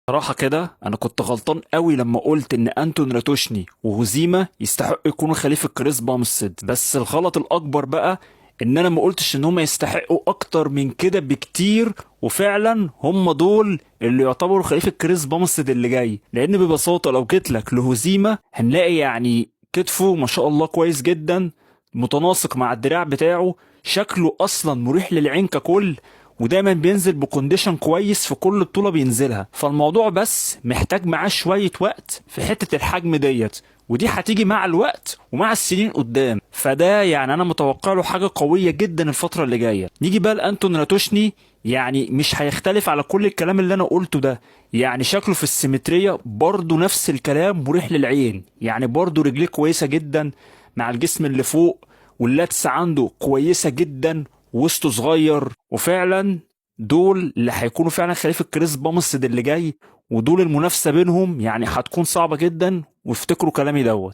صراحة كده أنا كنت غلطان قوي لما قلت إن أنتون راتوشني وهوزيما يستحقوا يكونوا خليفة كريس بامستيد، بس الغلط الأكبر بقى إن أنا ما قلتش إن هما يستحقوا أكتر من كده بكتير، وفعلا هما دول اللي يعتبروا خليفة كريس بامستيد اللي جاي. لأن ببساطة لو جيت لك لهوزيما هنلاقي يعني كتفه ما شاء الله كويس جدا، متناسق مع الدراع بتاعه، شكله أصلا مريح للعين ككل، ودايما بينزل بكونديشن كويس في كل بطولة بينزلها. فالموضوع بس محتاج معاه شوية وقت في حتة الحجم ديت، ودي هتيجي مع الوقت ومع السنين قدام. فده يعني انا متوقع له حاجة قوية جدا الفترة اللي جاية. نيجي بقى لأنتون راتوشني، يعني مش هيختلف على كل الكلام اللي انا قلته ده. يعني شكله في السيمترية برضه نفس الكلام، مريح للعين، يعني برضه رجليه كويسة جدا مع الجسم اللي فوق، واللاتس عنده كويسة جدا، وسطه صغير. وفعلا دول اللي هيكونوا فعلا خليفة كريس بامستد اللي جاي، ودول المنافسة بينهم يعني هتكون صعبة جدا، وافتكروا كلامي دوت.